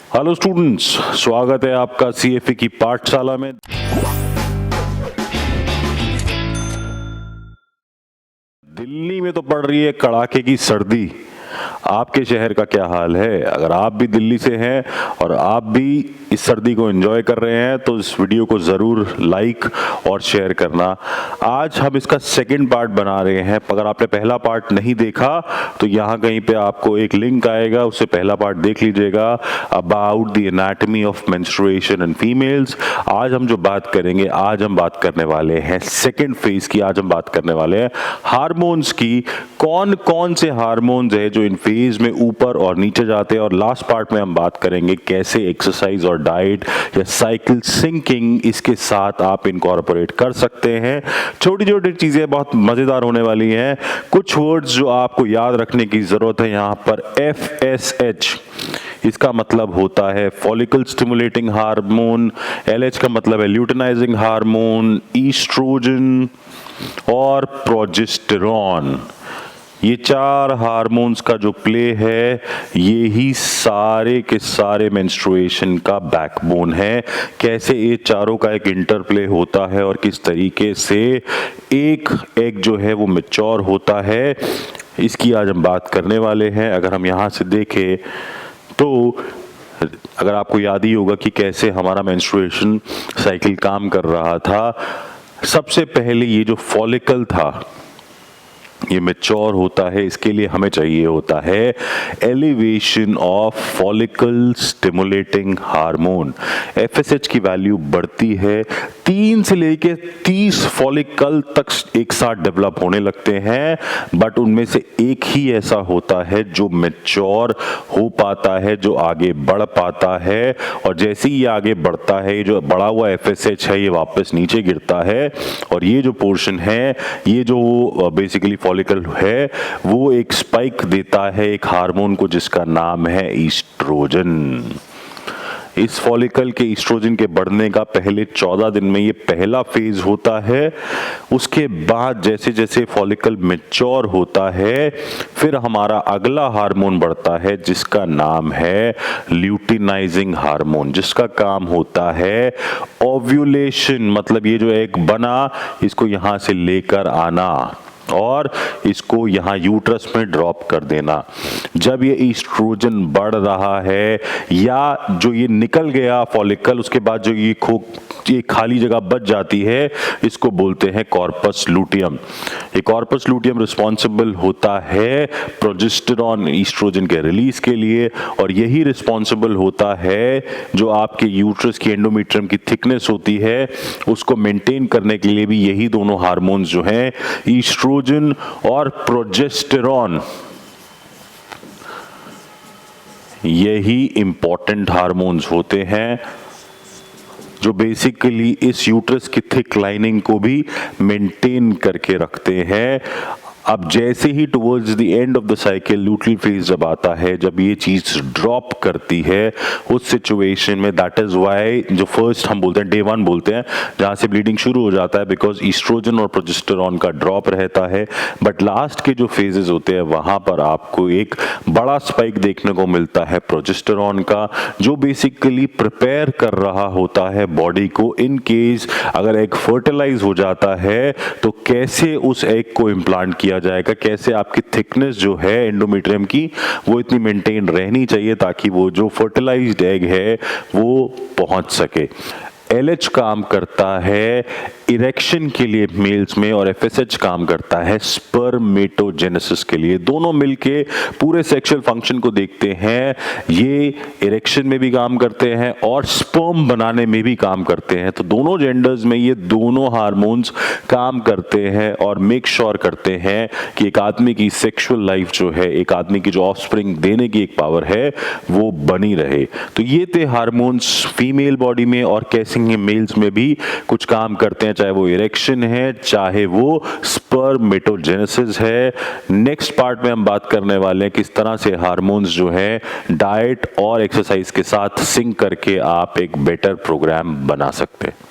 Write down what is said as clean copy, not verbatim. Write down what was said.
Hello students, स्वागत है आपका सीएफए की पाठशाला में। दिल्ली में तो पड़ रही है कड़ाके की सर्दी। आपके शहर का क्या हाल है? अगर आप भी दिल्ली से हैं और आप भी इस सर्दी को एंजॉय कर रहे हैं तो इस वीडियो को ज़रूर लाइक और शेयर करना। आज हम इसका सेकंड पार्ट बना रहे हैं। अगर आपने पहला पार्ट नहीं देखा तो यहाँ कहीं पे आपको एक लिंक आएगा, उससे पहला पार्ट देख लीजिएगा, about the anatomy of menstruation in females. आज हम जो बात करेंगे, आज हम बात करने वाले हैं सेकेंड फेज की। आज हम बात करने वाले हैं हार्मोन्स की। कौन कौन से हार्मोन्स है जो इन फेज में ऊपर और नीचे जाते हैं, और लास्ट पार्ट में हम बात करेंगे कैसे एक्सरसाइज और डाइट या साइकिल सिंकिंग इसके साथ आप इनकॉर्पोरेट कर सकते हैं। छोटी छोटी चीजें बहुत मजेदार होने वाली हैं। कुछ वर्ड्स जो आपको याद रखने की जरूरत है यहाँ पर। FSH, इसका मतलब होता है फॉलिकल स्टिमुलेटिंग हार्मोन। LH का मतलब है ल्यूटेनाइजिंग हार्मोन, ईस्ट्रोजन और प्रोजेस्टेरॉन। ये चार हार्मोन्स का जो प्ले है, ये ही सारे के सारे मेंस्ट्रुएशन का बैकबोन है। कैसे ये चारों का एक इंटरप्ले होता है और किस तरीके से एक एग जो है वो मैच्योर होता है, इसकी आज हम बात करने वाले हैं। अगर हम यहाँ से देखें तो अगर आपको याद ही होगा कि कैसे हमारा मेंस्ट्रुएशन साइकिल काम कर रहा था। सबसे पहले ये जो फॉलिकल था ये मैच्योर होता है, इसके लिए हमें चाहिए होता है elevation of follicle stimulating hormone. FSH की वैल्यू बढ़ती है, 3 से लेके 30 फॉलिकल तक एक साथ डेवलप होने लगते हैं, बट उनमें से एक ही ऐसा होता है जो मैच्योर हो पाता है, जो आगे बढ़ पाता है। और जैसे ही ये आगे बढ़ता है, ये जो बढ़ा हुआ FSH है ये वापस नीचे गिरता है, और ये जो पोर्शन है, ये जो बेसिकली फॉलिकल है, वो एक स्पाइक देता है एक हार्मोन को जिसका नाम है ईस्ट्रोजन। इस फॉलिकल के ईस्ट्रोजन के बढ़ने का पहले 14 दिन में ये पहला फेज होता है। उसके बाद जैसे जैसे फॉलिकल मैच्योर होता है, फिर हमारा अगला हार्मोन बढ़ता है जिसका नाम है ल्यूटिनाइजिंग हार्मोन, जिसका काम होता है ओव्यूलेशन। मतलब ये जो एग बना, इसको यहां से लेकर आना और इसको यहाँ यूट्रस में ड्रॉप कर देना। जब ये ईस्ट्रोजन बढ़ रहा है या जो ये निकल गया फॉलिकल, उसके बाद जो ये खाली जगह बच जाती है, इसको बोलते हैं कॉर्पस लूटियम। ये कॉर्पस लूटियम रिस्पॉन्सिबल होता है प्रोजेस्टेरॉन ईस्ट्रोजन के रिलीज के लिए, और यही रिस्पॉन्सिबल होता है जो आपके यूट्रस की एंडोमेट्रियम की थिकनेस होती है उसको मेंटेन करने के लिए भी यही दोनों हार्मोन्स जो हैं, ईस्ट्रोजन और प्रोजेस्टेरॉन, यही इंपॉर्टेंट हार्मोन्स होते हैं जो बेसिकली इस यूट्रस की थिक लाइनिंग को भी मेंटेन करके रखते हैं। अब जैसे ही towards the end of the cycle luteal phase जब आता है, जब ये चीज ड्रॉप करती है, उस सिचुएशन में दैट इज व्हाई जो फर्स्ट हम बोलते हैं डे 1 बोलते हैं, जहां से ब्लीडिंग शुरू हो जाता है, बिकॉज ईस्ट्रोजन और प्रोजेस्टेरॉन का ड्रॉप रहता है। बट लास्ट के जो फेजेस होते हैं वहां पर आपको एक बड़ा स्पाइक देखने को मिलता है प्रोजेस्टेरॉन का, जो बेसिकली प्रिपेयर कर रहा होता है बॉडी को इन केस अगर एग फर्टिलाइज हो जाता है तो कैसे उस एग को इम्प्लांट किया जाएगा, कैसे आपकी थिकनेस जो है एंडोमेट्रियम की वो इतनी मेंटेन रहनी चाहिए ताकि वो जो फर्टिलाइज्ड एग है वो पहुंच सके। LH काम करता है इरेक्शन के लिए मेल्स में, और FSH काम करता है स्पर्मेटोजेनेसिस के लिए। दोनों मिलके पूरे सेक्सुअल फंक्शन को देखते हैं। ये इरेक्शन में भी काम करते हैं और स्पर्म बनाने में भी काम करते हैं। तो दोनों जेंडर्स में ये दोनों हार्मोन्स काम करते हैं और मेक श्योर करते हैं कि एक आदमी की सेक्सुअल लाइफ जो है, एक आदमी की जो ऑफस्प्रिंग देने की एक पावर है, वो बनी रहे। तो ये थे हार्मोन्स फीमेल बॉडी में, और कैसे मेल्स में भी कुछ काम करते हैं, चाहे वो इरेक्शन है, चाहे वो स्पर्मेटोजेनेसिस है। नेक्स्ट पार्ट में हम बात करने वाले हैं किस तरह से हार्मोन्स जो है डाइट और एक्सरसाइज के साथ सिंक करके आप एक बेटर प्रोग्राम बना सकते हैं।